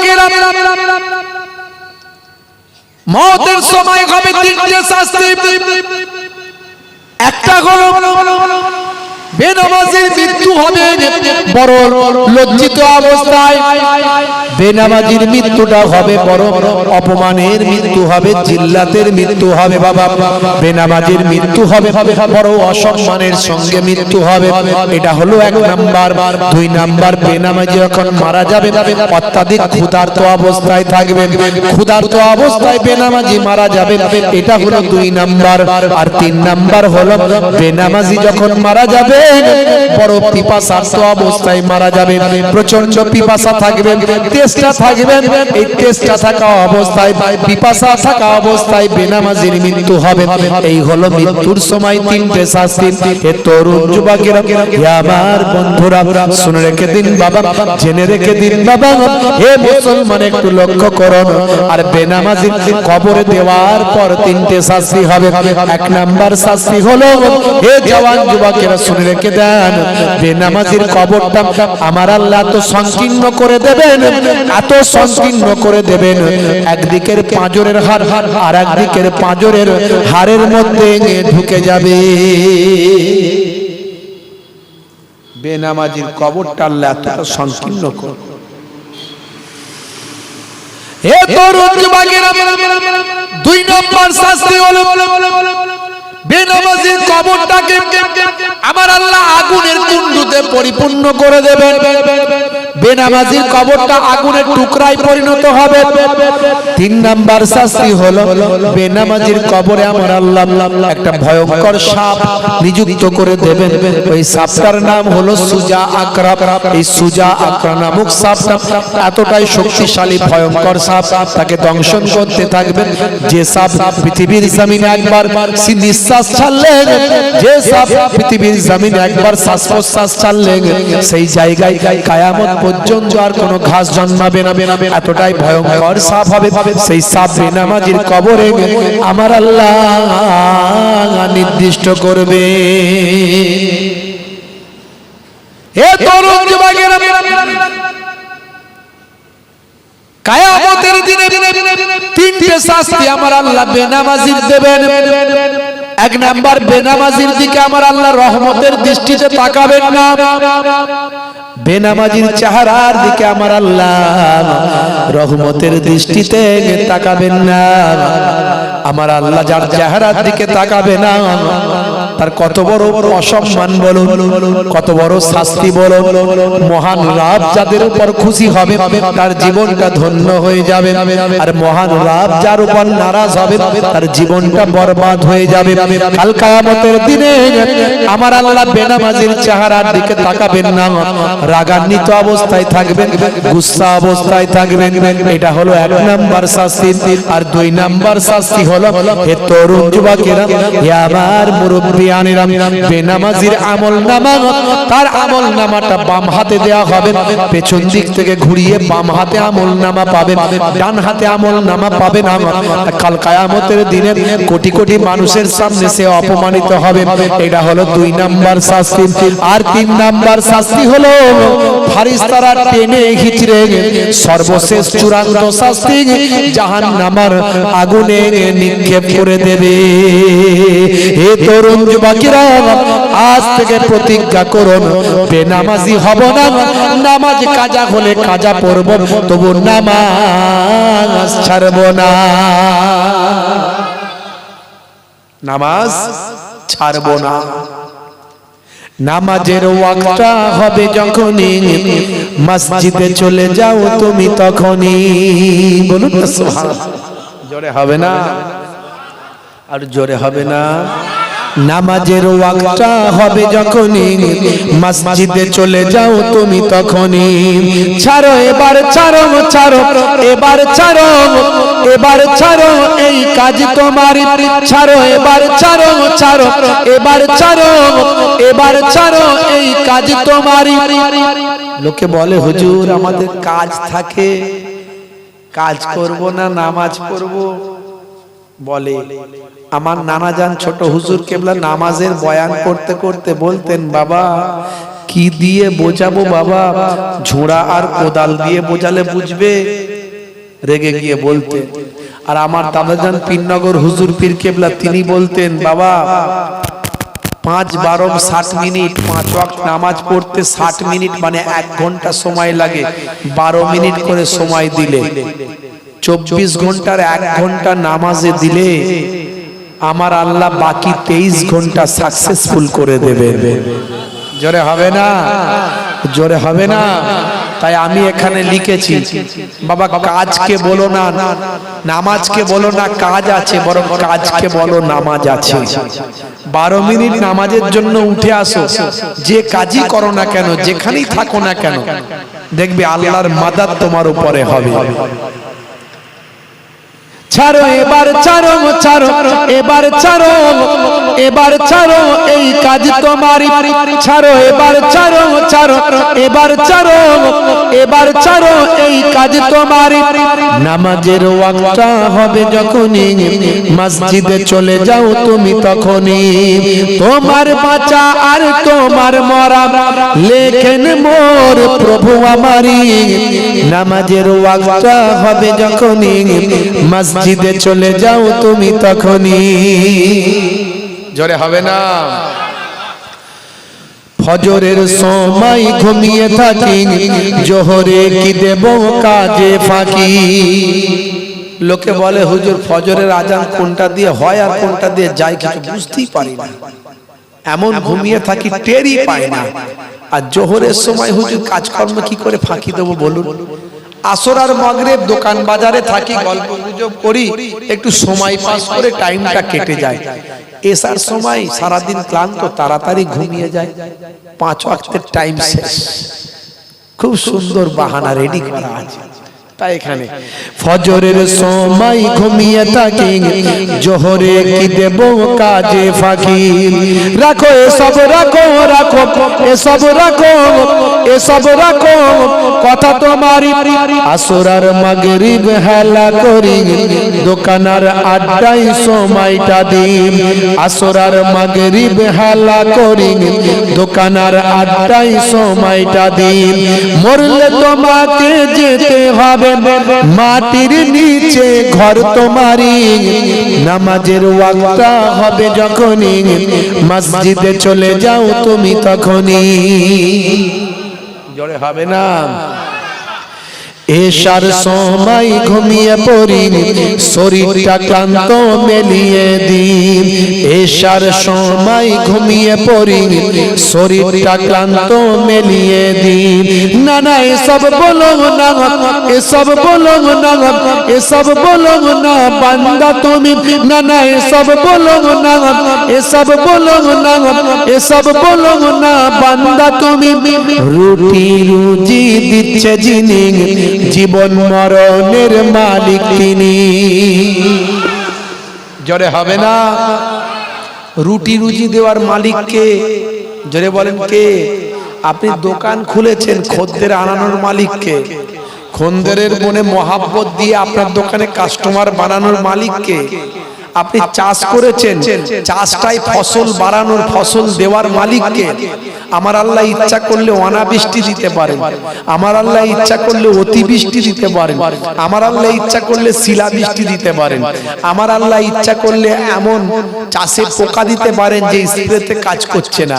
বাগেরা মওতের সময় হবে তিনটে শাস্তি। একটা হলো বেনামাজির মৃত্যু হবে বড় লজ্জিত অবস্থায়। বেনামাজির মৃত্যুটা হবে বড় অপমানের মৃত্যু হবে, জিল্লাতের মৃত্যু হবে। বাবা, বেনামাজির মৃত্যু হবে বড় অসম্মানের সঙ্গে মৃত্যু হবে। এটা হলো এক নাম্বার। দুই নাম্বার, বেনামাজি যখন মারা যাবে অত্যাধিক ক্ষুধার্ত অবস্থায় থাকবে। ক্ষুধার্ত অবস্থায় বেনামাজি মারা যাবে, এটা হলো দুই নাম্বার। আর তিন নাম্বার হলো বেনামাজি যখন মারা যাবে বড় পিপাসার্ত অবস্থায় মারা যাবে। প্রচন্ড পিপাসা থাকবে, তেষ্টা থাকবে। এই তেষ্টা থাকা অবস্থায়, পিপাসা থাকা অবস্থায় বেনামাজির মৃত্যু হবে। এই হলো মৃত্যুর সময় তিনটে শাস্তি। এ তরুণ যুবকেরা, আমার বন্ধুরা, শুনে রেখে দিন বাবা, জেনে রেখে দিন বাবা। হে মুসলমান, একটু লক্ষ্য করুন। আর বেনামাজির কবরে দেওয়ার পর তিনটে শাস্তি হবে। এক নাম্বার শাস্তি হলো, হে জওয়ান যুবকেরা শুনে রেখে দেন, বেনামাজির কবরটা আমার আল্লাহ এত সংকীর্ণ করে দেবেন, এত সংকীর্ণ করে দেবেন, একদিকের পাঁজরের হাড় আর একদিকের পাঁজরের হাড়ের মধ্যে ঢুকে যাবে। বেনামাজির কবরটা আল্লাহ এত সংকীর্ণ করে। হে তরুণ যুবকেরা, দুই নম্বর শাস্তি হলো বেনামাজির কবরটাকে আমার আল্লাহ আগুনের কুণ্ডুতে পরিপূর্ণ করে দেবেন। বেনামাজির কবরটা আগুনের টুকরায় পরিণত হবে। তিন নাম্বার শাস্তি হলো বেনামাজির কবরে আমার আল্লাহ একটা ভয়ঙ্কর সাপ নিযুক্ত করে দেবেন। ওই সাপটার নাম হলো সুজা আকরা। এই সুজা আকরা নামক সাপটা এতটাই শক্তিশালী ভয়ঙ্কর সাপ, তাকে দংশন করতে থাকবেন। যে সাপ পৃথিবীর জমিনে একবার নিঃশ্বাস ছাড়লেন, যে সাপ পৃথিবীর জমিনে একবার শ্বাস প্রশ্বাস ছাড়লেন, সেই জায়গায় কিয়ামত পর্যন্ত আর কোনো ঘাস জন্মাবে না। এতটাই ভয়ঙ্কর সাপ হবে। সেই সাপ বেনামাজির কবরে আমার আল্লাহ নির্দিষ্ট করবে। হে তরুণ যুবকেরা, কিয়ামতের দিনে তিনটে শাস্তি আমার আল্লাহ বেনামাজির দেবেন। এক নাম্বার, বেনামাজির দিকে আমার আল্লাহ রহমতের দৃষ্টিতে তাকাবেন না। বেনামাজির চেহারার দিকে আমার আল্লাহ রহমতের দৃষ্টিতে তাকাবেন না। আমার আল্লাহ যার চেহারার দিকে তাকাবে না, তার কত বড় অসম্মান বলুন, কত বড় শাস্তি বলুন। মহান রব যাদের উপর খুশি হবে তার জীবনটা ধন্য হয়ে যাবে, আর মহান রব যার উপর নারাজ হবে তার জীবনটা বরবাদ হয়ে যাবে। কাল কিয়ামতের দিনে আমার আল্লাহ বেনামাজির চেহারার দিকে তাকাবেন না, রাগান্বিত অবস্থায় থাকবেন, গুসা অবস্থায় থাকবেন। এটা হলো এক নাম্বার শাস্তি। আর দুই নাম্বার শাস্তি হলো, হে তরুণ যুবকেরা, হে আমার মুরব্বিয়ানেরা, বেনামাজির আমলনামা, তার আমলনামাটা বাম হাতে দেয়া হবে। পেছন দিক থেকে ঘুরিয়ে বাম হাতে আমলনামা পাবে, ডান হাতে আমলনামা পাবে না। কাল কিয়ামতের দিনে কোটি কোটি মানুষের সামনে সে অপমানিত হবে। এটা হলো দুই নাম্বার শাস্তি। আর তিন নাম্বার শাস্তি হলো ফারিস্তারা টেনে হিচড়ে সর্বশেষ চূড়ান্ত শাস্তি জাহান্নামের আগুনে নিক্ষেপ করে দেবে। হে তরুণ যুবকেরা, আজ থেকে প্রতিজ্ঞা করুন, বেনামাজি হব না। নামাজ কাজা হলে কাজা পড়ব, তবু নামাজ ছাড়ব না। নামাজ ছাড়ব না। নামাজের ওয়াক্তটা হবে যখনই, মসজিদে চলে যাও তুমি তখনই। বলুন না সুবহানাল্লাহ। জোরে হবে না? আর জোরে হবে না? নামাজের ওয়াক্তটা হবে যখনই, মসজিদে চলে যাও তুমি তখনই। ছাড়ো এবার, ছাড়ো ছাড়ো এবার, ছাড়ো এবার, ছাড়ো এই কাজ তোমারই। ছাড়ো এবার, ছাড়ো ছাড়ো এবার, ছাড়ো এবার, ছাড়ো এই কাজ তোমারই। লোকে বলে, হুজুর আমাদের কাজ থাকে, কাজ করব না, নামাজ পড়ব। বলে আমার নানা যান ছোট হুজুর কেবলা নামাজের বয়ান করতে করতে বলতেন, বাবা কি দিয়ে বোঝাবো বাবা, ঝোড়া আর কোদাল দিয়ে বোঝালে বুঝবে, রেগে গিয়ে বলতেন। আর আমার দাদাজান পীরনগর হুজুর পীর কেবলা তিনি বলতেন, বাবা 5 12 60 মিনিট 5 ওয়াক্ত নামাজ পড়তে 60 মিনিট মানে 1 ঘন্টা সময় লাগে। 12 মিনিট করে সময় দিলে 24 ঘন্টার 1 ঘন্টা নামাজে দিলে আমার আল্লাহ বাকি 23 ঘন্টা সাকসেসফুল করে দেবে। জোরে হবে না? জোরে হবে না? তাই আমি এখানে লিখেছি, বাবা কাজকে বলো না, নামাজকে বলো না কাজ আছে, বরং কাজকে বলো নামাজ আছে। 12 মিনিট নামাজের জন্য উঠে আসো, যে কাজই করো না কেন, যেখানেই থাকো না কেন, দেখবে আল্লাহর মাদাদ তোমার উপরে হবে। ছাড়ো এবার, ছাড়ো ছাড়ো এবার, ছাড়ো এবার, ছাড়ো এই কাজ তোমারই, ছাড়ো এবার, ছাড়ো ছাড়ো এবার, ছাড়ো এবার, ছাড়ো এই কাজ তোমারই। নামাজের ওয়াক্তটা হবে যখনই, মসজিদে চলে যাও তুমি তখনই। তোমার বাঁচা আর তোমার মরা লেখেন মোর প্রভু আমারই। নামাজের ওয়াক্তটা হবে যখনই, মসজিদে চলে যাও তুমি তখনই। জোরে হবে না? ফজরের সময় ঘুমিয়ে থাকি, জোহরে কি দেব কাজে ফাঁকি। লোকে বলে হুজুর ফজরের আজান কোনটা দিয়ে হয় আর কোনটা দিয়ে যায় কিছু বুঝতেই পারি না, এমন ঘুমিয়ে থাকি টেরই পাই না। আর জোহরের সময় হুজুর কাজকর্ম কি করে ফাঁকি দেবো বলুন? আসর আর মাগরিব দোকান বাজারে থাকি, গল্প গুজব করি, একটু সময় পাস করে টাইমটা কেটে যায়। এসার সময় সারাদিন ক্লান্ত, তাড়াতাড়ি ঘুমিয়ে যায়, 5 ওয়াক্তের টাইম শেষ। খুব সুন্দর বাহানা রেডি করা আছে। তাই এখানে ফজরের সময় ঘুমিয়ে থাকি, জোহরে কি দেব কাজে ফাঁকি। রাখো এসব, রাখো রাখো এসব, রাখো এসব, রাখো কথা তোমারই। আসর আর মাগরিব হেলা করি, দোকানার আড্ডায় সময়টা দিই। আসর আর মাগরিব হেলা করি, দোকানার আড্ডায় সময়টা দিই। মরলে তোমাকে যেতে হবে মাটির নিচে ঘর তোমারই। নামাজের ওয়াক্তটা হবে যখনই, মসজিদে চলে যাও তুমি তখনই। জোরে হবে না? এশার সময় ঘুমিয়ে পড়ি, শরীরটা ক্লান্ত মেলিয়ে দিন। এশার সময় ঘুমিয়ে পড়ি, শরীরটা ক্লান্ত মেলিয়ে দিন। না না এসব বলো না, এসব বলো না, এসব বলো না বান্দা তুমি। না না এসব বলো না, এসব বলো না, এসব বলো না বান্দা তুমি। রুটি রুজি দিচ্ছে যিনি, জীবন মরণের মালিক তিনি। জোরে হবে না? রুটি রুজি দেওয়ার মালিক কে? জোরে বলেন কে? আপনি দোকান খুলেছেন, খদ্দের আনানোর মালিক কে? খদ্দেরের মনে মহাব্বত দিয়ে আপনার দোকানে কাস্টমার বানানোর মালিক কে? আপনি চাষ করেছেন, চাষটাই ফসল বাড়ানোর, ফসল দেওয়ার মালিক কে? আমার আল্লাহ ইচ্ছা করলে অনাবৃষ্টি দিতে পারেন, আমার আল্লাহ ইচ্ছা করলে অতিবৃষ্টি দিতে পারেন, আমার আল্লাহ ইচ্ছা করলে শিলাবৃষ্টি দিতে পারেন, আমার আল্লাহ ইচ্ছা করলে এমন চাষে পোকা দিতে পারেন যে স্প্রেতে কাজ করছে না।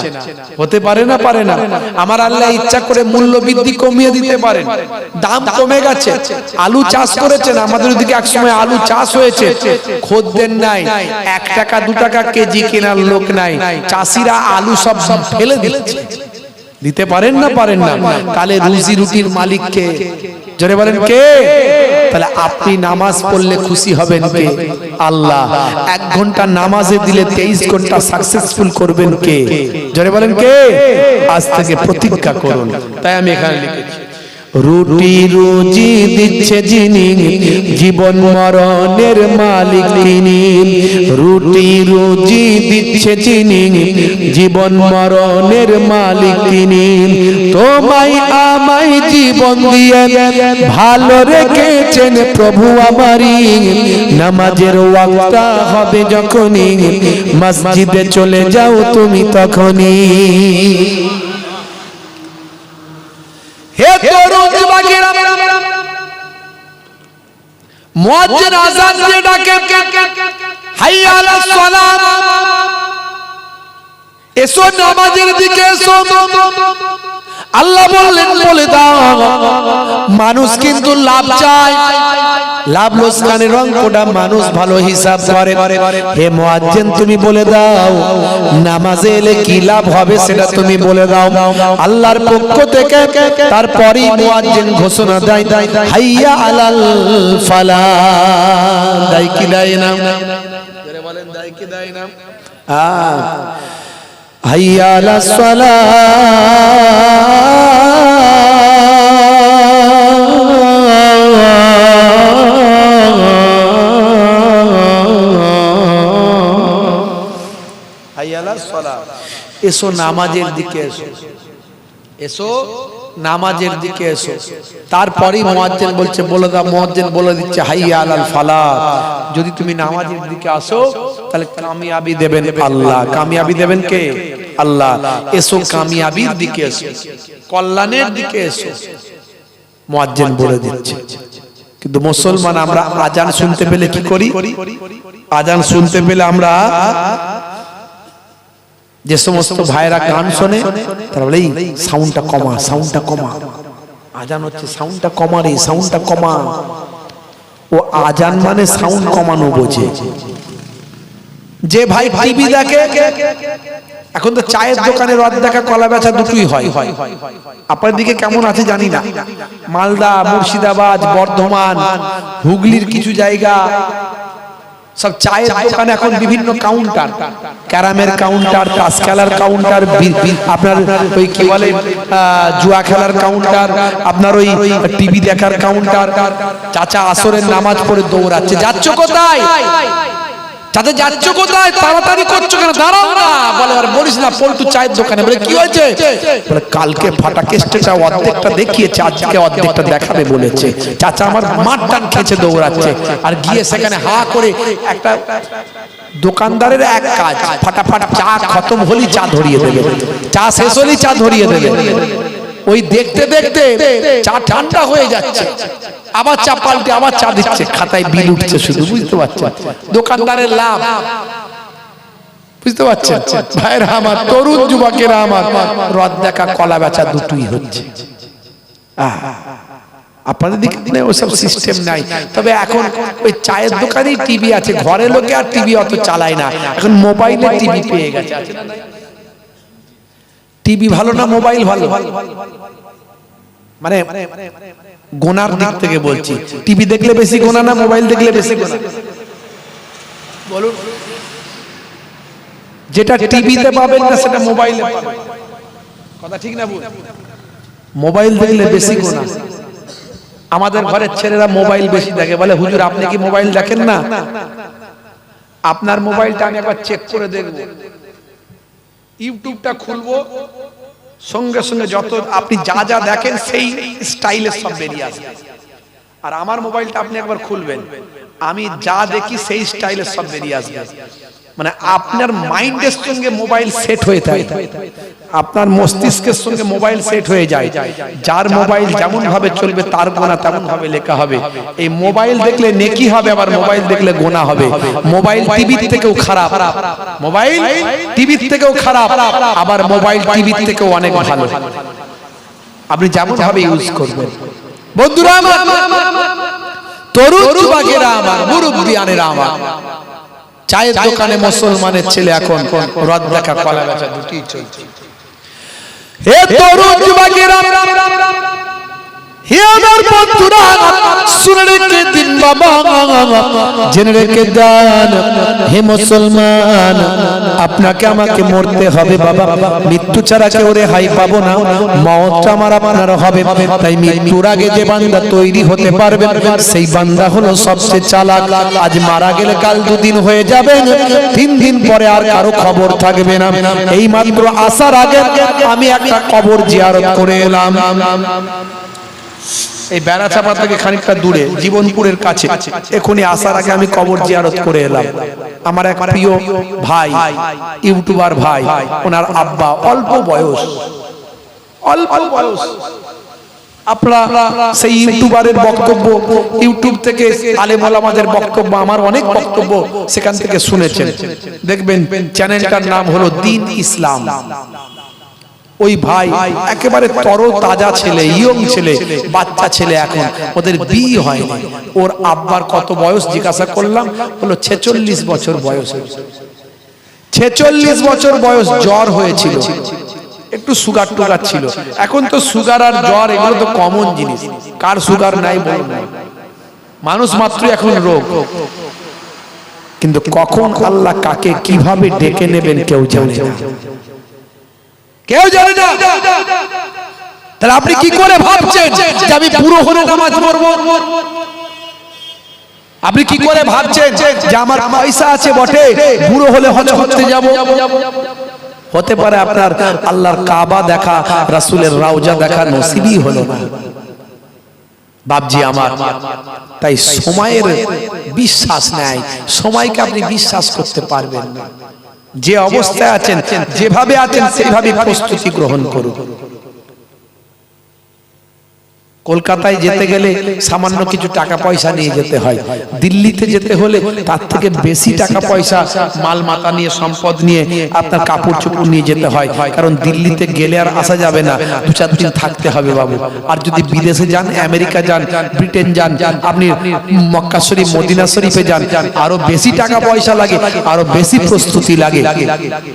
হতে পারে না? পারে না? আমার আল্লাহ ইচ্ছা করে মূল্য বৃদ্ধি কমিয়ে দিতে পারেন, দাম কমে গেছে। আলু চাষ করেছেন, আমাদের ওদিকে একসময় আলু চাষ হয়েছে, খদ্দের নাই, 1 টাকা 2 টাকা কেজি কেনার লোক নাই, চাষিরা আলু সব ফেলে দিচ্ছে। দিতে পারেন না? পারেন না? তাহলে রুজি রুটির মালিক কে? জোরে বলেন কে? তাহলে আপনি নামাজ পড়লে খুশি হবেন কে? আল্লাহ। 1 ঘন্টা নামাজে দিলে 23 ঘন্টা সাকসেসফুল করবেন কে? জোরে বলেন কে? আজ থেকে প্রতিজ্ঞা করুন। তাই আমি এখানে লিখেছি, রুটি রুজি দিচ্ছে যিনি, জীবন মরণের মালিক তিনি। রুটি রুজি দিচ্ছে যিনি, জীবন মরণের মালিক তিনি। তোমায় আমায় জীবন দিয়ে ভালো রেখেছেন প্রভু আমারই। নামাজের ওয়াক্তটা হবে যখনই, মসজিদে চলে যাও তুমি তখনই। হে তরুণ যুবকেরা, মুয়াজ্জিন আযান দিয়ে ডাকে, হাইয়া আলাস সালাত, এসো নামাজের দিকে এসো। আল্লাহ বললেন বলে দাও, মানুষ কিন্তু লাভ চায়, লাভ লোকসানের অঙ্কটা মানুষ ভালো হিসাব করে। হে মুয়াজ্জিন তুমি বলে দাও নামাজে এলে কি লাভ হবে সেটা তুমি বলে দাও আল্লাহর পক্ষ থেকে। তারপরেই মুয়াজ্জিন ঘোষণা দেয়, হাইয়া আলাল ফালাহ। দেয় কি দেয় না? জোরে বলেন, দেয় কি দেয় না? হাইয়া আলাস সালাহ, এসো নামাজের দিকে এসো, এসো নামাজের দিকে এসো। তারপরেই মুয়াজ্জিন বলছে বলে দাও, মুয়াজ্জিন বলে দিচ্ছে হাইয়া আলাল ফালাহ। যদি তুমি নামাজের দিকে আসো তাহলে কামিয়াবি দেবেন আল্লাহ। কামিয়াবি দেবেন কে? আল্লাহ। এসো কামিয়াবির দিকে এসো, কল্যাণের দিকে এসো, মুয়াজ্জিন বলে দিচ্ছে। কিন্তু মুসলমান আমরা আজান শুনতে পেলে কি করি? আজান শুনতে পেলে আমরা, যে সমস্ত ভাইরা গান শোনে তারা বলে সাউন্ডটা কমা, সাউন্ডটা কমা, আজান হচ্ছে সাউন্ডটা কমা রে, সাউন্ডটা কমা। ও আজান মানে সাউন্ড কমানো বোঝে। যে ভাই টিভি দেখে, এখন তো চায়ের দোকানে রদ দেখা কলা বেচা দুটোই হয়। আপনার দিকে কেমন আছে জানি না, মালদা, মুর্শিদাবাদ, বর্ধমান, হুগলির কিছু জায়গা সব চায়ের দোকানে এখন বিভিন্ন কাউন্টার, ক্যারামের কাউন্টার, তাস খেলার কাউন্টার, আপনার ওই কি বলে জুয়া খেলার কাউন্টার, আপনার ওই টিভি দেখার কাউন্টার। চাচা আসরের নামাজ পড়ে দৌড়াচ্ছে, যাচ্ছ কোথায়? চাচা যাচ্ছ কোথায়? তাড়াতাড়ি করছো কেন? দাঁড়াও না। বলে আর বলিস না, পল্টু চায়ের দোকানে। বলে কি হয়েছে? বলে কালকে ফাটা কেস্টেটা অর্ধেকটা দেখিয়েছে, আজকে অর্ধেকটা দেখাবে বলেছে। চাচা আমার মাঠ টান খেয়েছে, দৌড়াচ্ছে। আর গিয়ে সেখানে হা করে একটা দোকানদারের এক কাজ, ফাটাফাট চা খতম হলি চা ধরিয়ে দেবে, চা শেষ হলি চা ধরিয়ে দেবে। ওই দেখতে দেখতে চা ঠান্ডা হয়ে যাচ্ছে, আবার চা পাল্টে আবার চা দিচ্ছে, খাতায় বিল উঠছে শুধু। বুঝতে পারছেন দোকানদারের লাভ? বুঝতে পারছেন ভাইরা আমার, তরুণ যুবকেরা আমার, রদ দেখা কলা বেচা দুটোই হচ্ছে। আপনাদের দিকে ওসব সিস্টেম নাই। তবে এখন ওই চায়ের দোকানেই টিভি আছে, ঘরে লোকে আর টিভি অত চালায় না, এখন মোবাইলে টিভি পেয়ে গেছে। টিভি ভালো না মোবাইল ভালো? মানে গোনার দিক থেকে বলছি, টিভি দেখলে বেশি গোনা না মোবাইল দেখলে বেশি গোনা? বলুন। যেটা টিভিতে পাবেন না সেটা মোবাইলে পাবেন, কথা ঠিক না ভুল? মোবাইল দেখলে বেশি গোনা। আমাদের ঘরের ছেলেরা মোবাইল বেশি দেখে। বলে হুজুর আপনি কি মোবাইল দেখেন না? আপনার মোবাইলটা আমি একবার চেক করে দেখব। ইউটিউবটা খুলবো, সঙ্গে সঙ্গে যত আপনি যা যা দেখেন সেই স্টাইলের সব বেরিয়ে আসবে। আর আমার মোবাইলটা আপনি একবার খুলবেন, আমি যা দেখি সেই স্টাইলের সব বেরিয়ে আসবে। মানে আপনার মাইন্ডের সঙ্গে মোবাইল সেট হয়ে থাকে, আপনার মস্তিষ্কের সঙ্গে মোবাইল সেট হয়ে যায়। যার মোবাইল যেমন ভাবে চলবে তার গোনা তেমন ভাবে লেখা হবে। এই মোবাইল দেখলে নেকি হবে, আবার মোবাইল দেখলে গোনা হবে। মোবাইল টিভির থেকেও খারাপ, মোবাইল টিভির থেকেও খারাপ, আবার মোবাইল টিভির থেকেও অনেক ভালো। আপনি যেমন ভাবে ইউজ করবেন। বন্ধুরা আমার, তরুণ যুবকেরা আমার, মুরব্বিয়ানেরা আমার, চায়ের দোকানে মুসলমানের ছেলে এখন রদ দেখা কলা বেচা দুটোই চলছে। হে তরুণ যুবকেরা, হে আমার বন্ধুরা, শুনে রেখে দিন বাবা, জেনে রেখে দেন হে মুসলমান, আপনাকে আমাকে মরতে হবে বাবা। মৃত্যু ছাড়া কেউ রেহাই পাবো না, মওতটা আমার আপনার হবে। তাই মৃত্যুর আগে যে বান্দা তৈরি হতে পারবে সেই বান্দা হলো সবচেয়ে চালাক। আজ মারা গেলে কাল দুদিন হয়ে যাবে, 3 দিন পরে আর কারো খবর থাকবে না। এই মাত্র আসার আগে আমি একটা কবর জিয়ারত করে এলাম। এই বেড়াচাপা থেকে খানিকটা দূরে, জীবনপুরের কাছে। এখনই আসার আগে আমি কবর জিয়ারত করে এলাম। আমার এক প্রিয় ভাই, ইউটিউবার ভাই, ওনার আব্বা অল্প বয়স, আপনারা সেই ইউটিউবারের বক্তব্য, ইউটিউব থেকে আলেম ওলামাদের বক্তব্য, আমার অনেক বক্তব্য সেখান থেকে শুনেছেন। দেখবেন চ্যানেলটার নাম হলো দ্বীন ইসলাম। ওই ভাই একেবারে তরো তাজা ছেলে, ইয়ং ছেলে, বাচ্চা ছেলে, এখন ওদের বিয়ে হয়নি। ওর আব্বার কত বয়স জিজ্ঞাসা করলাম, হলো 46 বছর বয়স। 46 বছর বয়স, জ্বর হয়েছিল, একটু সুগার টুগার ছিল। এখন তো সুগার আর জ্বর এগুলো তো কমন জিনিস, কার সুগার নাই বলুন, মানুষ মাত্র এখন রোগ। কিন্তু কখন আল্লাহ কাকে কিভাবে ডেকে নেবেন কেউ জানে না, কেউ জানে না। তাহলে আপনি কি করে ভাবছেন যে আমি বুড়ো হলে নামাজ পড়বো? আপনি কি করে ভাবছেন যে আমার পয়সা আছে বটে, বুড়ো হলে হজ করতে যাব? হতে পারে আপনার আল্লাহর কাবা দেখা, রাসূলের রওজা দেখা নসিবই হলো না বাপজি আমার। তাই সময়ের বিশ্বাস নাই, সময়কে আপনি বিশ্বাস করতে পারবেন না। যে অবস্থায় আছেন, যেভাবে আছেন সেইভাবে প্রস্তুতি গ্রহণ করুন। কলকাতায় যেতে গেলে সামান্য কিছু টাকা পয়সা নিয়ে যেতে হয়, দিল্লিতে যেতে হলে তার থেকে বেশি টাকা পয়সা, মাল মাতা নিয়ে, সম্পদ নিয়ে, আপনার কাপড় চোপড় নিয়ে যেতে হয়। কারণ দিল্লিতে গেলে আর আসা যাবে না, 2-4 দিন থাকতে হবে বাবু। আর যদি বিদেশে যান, আমেরিকা যান, ব্রিটেন যান, আপনি মক্কা শরীফ, মদিনা শরীফে যান, আরো বেশি টাকা পয়সা লাগে, আরো বেশি প্রস্তুতি লাগে।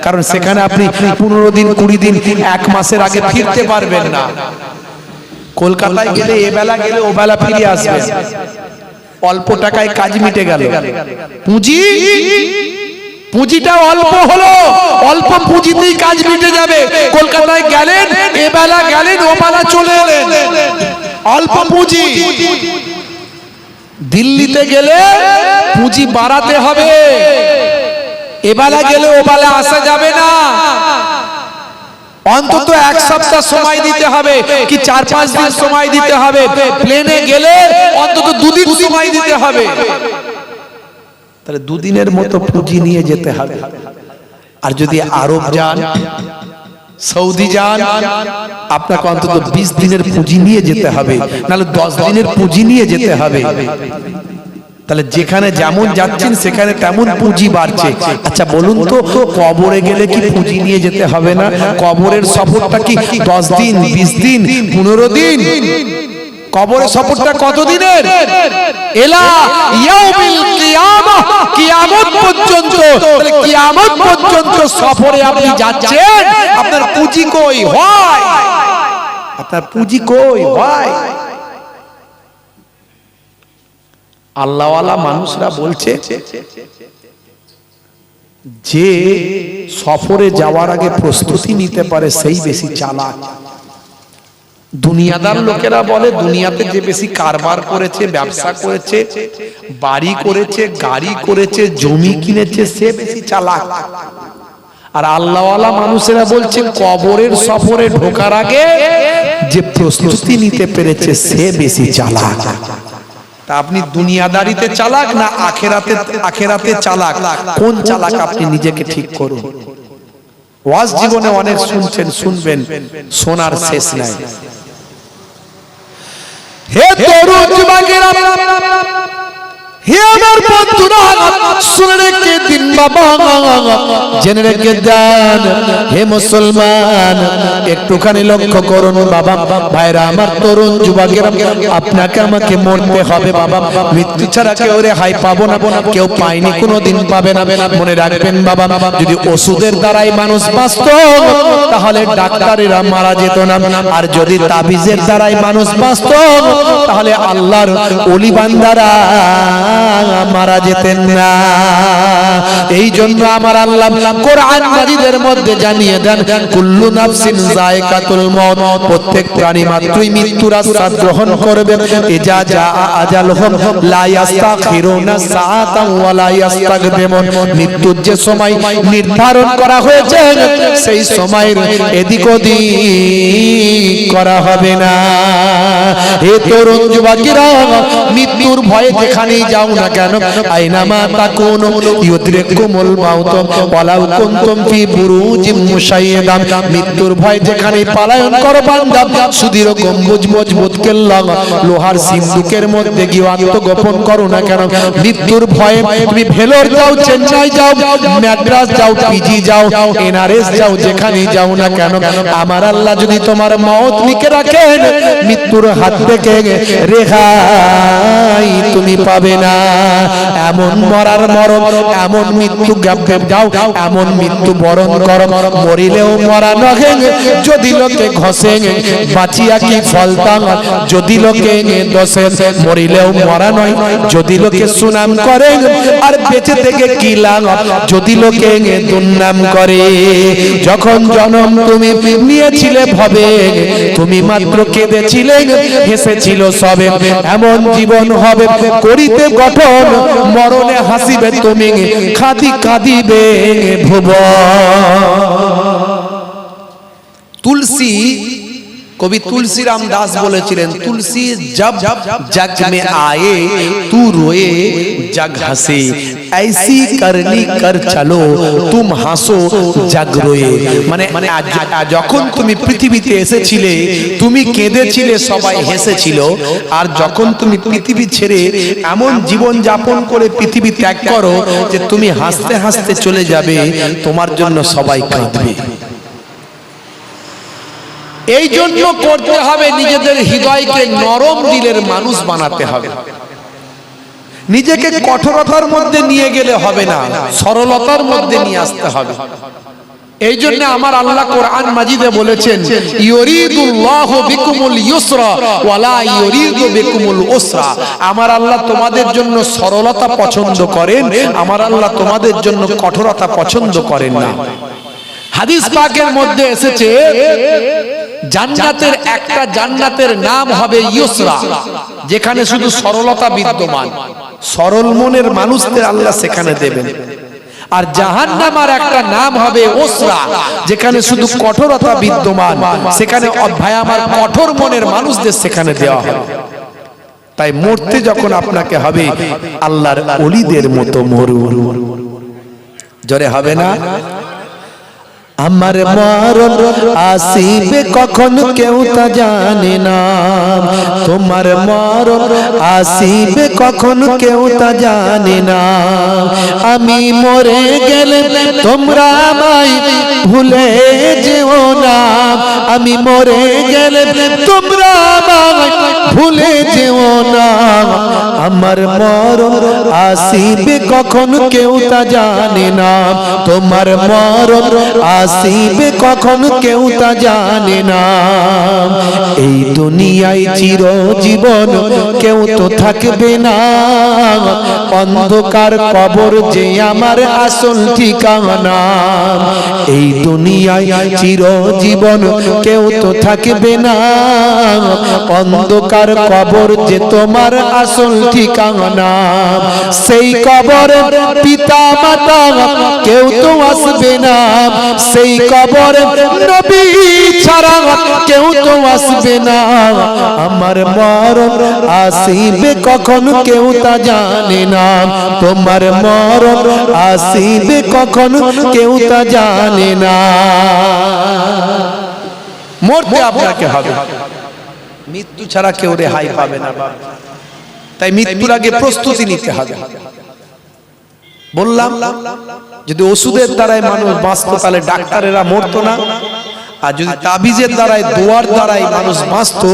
কারণ সেখানে আপনি 15 দিন, 20 দিন, 1 মাসের আগে ফিরতে পারবেন না। কলকাতায় গেলে এবেলা গেলে ওবেলা ফিরে আসবে, অল্প টাকায় কাজ মিটে গেল। পুঁজিটা অল্প হলো, অল্প পুঁজিতেই কাজ মিটে যাবে। কলকাতায় গেলেন, এবেলা গেলেন, ওবেলা চলে এলেন, অল্প পুঁজি। দিল্লিতে গেলে পুঁজি বাড়াতে হবে, এবেলা গেলে ওবেলা আসা যাবে না। অন্তত 1 সপ্তাহ সময় দিতে হবে, কি 4-5 দিন সময় দিতে হবে। প্লেনে গেলে অন্তত 2 দিন সময় দিতে হবে। তাহলে 2 দিনের মতো পুঁজি নিয়ে যেতে হবে। আর যদি আরব যান, সৌদি যান, আপনাকে অন্তত 20 দিনের পুঁজি নিয়ে যেতে হবে, নাহলে 10 দিনের পুঁজি নিয়ে যেতে হবে। তাহলে যেখানে যেমন যাচ্ছেন সেখানে তেমন পুঁজি বাড়ছে। আচ্ছা বলুন তো, কবরে গেলে কি পুঁজি নিয়ে যেতে হবে না? কবরের সফরটা কি 10 দিন, 20 দিন, 15 দিন? কবরের সফরটা কত দিনের? এলা ইয়াউমিল কিয়ামাহ, কিয়ামত পর্যন্ত। তাহলে কিয়ামত পর্যন্ত সফরে আপনি যাচ্ছেন, আপনার পুঁজি কই হয়? আপনার পুঁজি কই হয়? আল্লাহওয়ালা মানুষরা বলছে যে সফরে যাওয়ার আগে প্রস্তুতি নিতে পারে সেই বেশি চালাক। দুনিয়াদার লোকেরা বলে দুনিয়াতে যে বেশি কারবার করেছে, ব্যবসা করেছে, বাড়ি করেছে, গাড়ি করেছে, জমি কিনেছে, সে বেশি চালাক। আর আল্লাহওয়ালা মানুষেরা বলছে কবরের সফরে ঢোকার আগে যে প্রস্তুতি নিতে পেরেছে সে বেশি চালাক। তা আপনি দুনিয়াদারিতে চালাক না আখেরাতে চালাক? কোন চালাক আপনি নিজেকে ঠিক করুন। ওয়াজ জীবনে অনেক শুনছেন, শুনবেন, শোনার শেষ নাই। হে তরুণ যুবকেরা, হে আমার বন্ধুরা, শুনে রেখে দিন বাবা, জেনে রেখে দেন। হে মুসলমান, একটুখানি লক্ষ্য করুন বাবা, ভাইরা আমার, তরুণ যুবকেরা, আপনাকে আমাকে মরতে হবে বাবা। মৃত্যু ছাড়া কেউ রেহাই পাবো না, কেউ পায়নি, কোনোদিন পাবে না। মনে রাখবেন বাবা, যদি ওষুধের দ্বারাই মানুষ বাঁচত তাহলে ডাক্তারেরা মারা যেত না, আর যদি তাবিজের দ্বারাই মানুষ বাঁচত তাহলে আল্লাহর ওলি বান্দারা মারা যেতেন না। এই জন্য আমার আল্লাহ কোরআন মাজিদের মধ্যে জানিয়ে দেন, কুল্লু নাফসিন যায়কাতুল মউত, প্রত্যেক প্রাণী মাত্রই মৃত্যুর আস্বাদ গ্রহণ করবে। ইজা জা আজালুহুম লা ইস্তাখিরুনা সাআতান ওয়া লা ইস্তাকদিমুন, মৃত্যুর যে সময় নির্ধারণ করা হয়েছে সেই সময়ের এদিক ওদিক করা হবে না। হে তরুণ যুবকেরা, মৃত্যুর ভয়ে যেখানেই যাও যাও না কেন, আইনামা তাকুনু ইউদরিকুমুল মাউত ওয়ালাউ কুনতুম ফি বুরুজিম মুশাইয়াদা। মৃত্যুর ভয় যেখানে পালায়ন করো বান্দা, সুদৃঢ় গম্বুজ মজবুত কেল্লা লোহার সিন্ধুকের মধ্যে গিয়ে আত্মগোপন করো না কেন, মৃত্যুর ভয়ে তুমি ভেলোর যাও, চেন্নাই যাও, ম্যাড্রাস যাও, পিজি যাও, এনআরএস যাও, যেখানে যাও না কেন, আমার আল্লাহ যদি তোমার মওত লিখে রাখেন, মৃত্যুর হাত থেকে রেহাই তুমি পাবে না। এমন মরার মরণ, এমন মৃত্যু গাবে যাও, এমন মৃত্যু বরণ করো, মরিলেও মরা নহে, যদি লোকে ঘষে বাঁচিয়া কি ফলতাম, যদি লোকে দোষে মরিলেও মরা নয়, যদি লোকে সুনাম করে আর বেঁচে থেকে কি লাভ, যদি লোকে দুর্নাম করে। যখন জন্ম তুমি নিয়েছিলে ভবে, তুমি মাত্র কেঁদেছিলে, হেসেছিল সবে, এমন জীবন হবে করিতে গঠন, মরণে হাসিবে তুমি, কাঁদিবে ভুবন। তুলসী কবি তুলসীরাম দাস বলেছিলেন, তুলসী জব जग में आए तू रोए जग हंसे, ऐसी करनी कर चलो तुम হাসো जग रोए। মানে যখন তুমি পৃথিবীতে এসেছিলে তুমি কেঁদেছিলে, সবাই হেসেছিল, আর যখন তুমি পৃথিবী ছেড়ে এমন জীবন যাপন করে পৃথিবী ত্যাগ করো যে তুমি হাসতে হাসতে চলে যাবে, তোমার জন্য সবাই কাঁদবে। এই জন্য করতে হবে নিজেদের হৃদয়কে নরম দিলের মানুষ বানাতে হবে। নিজেকে কঠোরতার মধ্যে নিয়ে গেলে হবে না, সরলতার মধ্যে নিয়ে আসতে হবে। এই জন্য আমার আল্লাহ কোরআন মাজিদে বলেছেন, ইউরিদুল্লাহু বিকুমুল ইউসরা ওয়ালা ইউরিদু বিকুমুল উসরা। আমার আল্লাহ তোমাদের জন্য সরলতা পছন্দ করেন, আমার আল্লাহ তোমাদের জন্য কঠোরতা পছন্দ করেন না। হাদিস পাকের মধ্যে এসেছে, জান্নাতের একটা জান্নাতের নাম হবে ইউসরা, যেখানে শুধু সরলতা বিদ্যমান, সরল মনের মানুষদের আল্লাহ সেখানে দেবেন। আর জাহান্নামের একটা নাম হবে উসরা, যেখানে শুধু কঠোরতা বিদ্যমান, সেখানে ভাই আমার কঠোর মনের মানুষদের সেখানে দেওয়া হবে। তাই মরতে যখন আপনাকে হবে, আল্লাহর ওলিদের মতো মরুন। জোরে হবে না? আমার মরণ আসিবে কখন কেউ তা জানে না, তোমার মরণ আসিবে কখন কেউ তা জানে না। আমি মরে গেলে তোমরা আমায় ভুলে যেও না, আমি মরে গেলে তোমরা আমায় ভুলে যেও না। আমার মরণ আসিবে কখন কেউ তা জানে না, তোমার মরণ আসিবে কখন কেউ তা জানে না। এই দুনিয়ায় চিরজীবন কেউ তো থাকবে না, অন্ধকার কবর যে আমার আসল ঠিকানা। এই দুনিয়ায় চিরজীবন কেউ তো থাকবে না, অন্ধকার কবর যে তোমার আসল ঠিকানা। সেই কবরে পিতা মাতা কেউ তো আসবে না, সেই কবরে নবী ছাড়া কেউ তো আসবে না। আমার মরণ আসিবে কখন কেউ তা জানে না, তোমার মরণ আসিবে কখন কেউ তা জানে না। মরতে আপনাকে হবে, মৃত্যু ছাড়া কেউ রেহাই পাবে না। তাই মৃত্যুর আগে প্রস্তুতি নিতে হবে। বললাম যদি ওষুধের দ্বারাই মানুষ বাঁচতো তাহলে ডাক্তারেরা মরতো না, আর যদি তাবিজের দ্বারাই দোয়ার দ্বারাই মানুষ বাঁচতো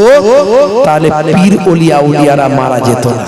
তাহলে পীর ওলিয়া উলিয়ারা মারা যেত না।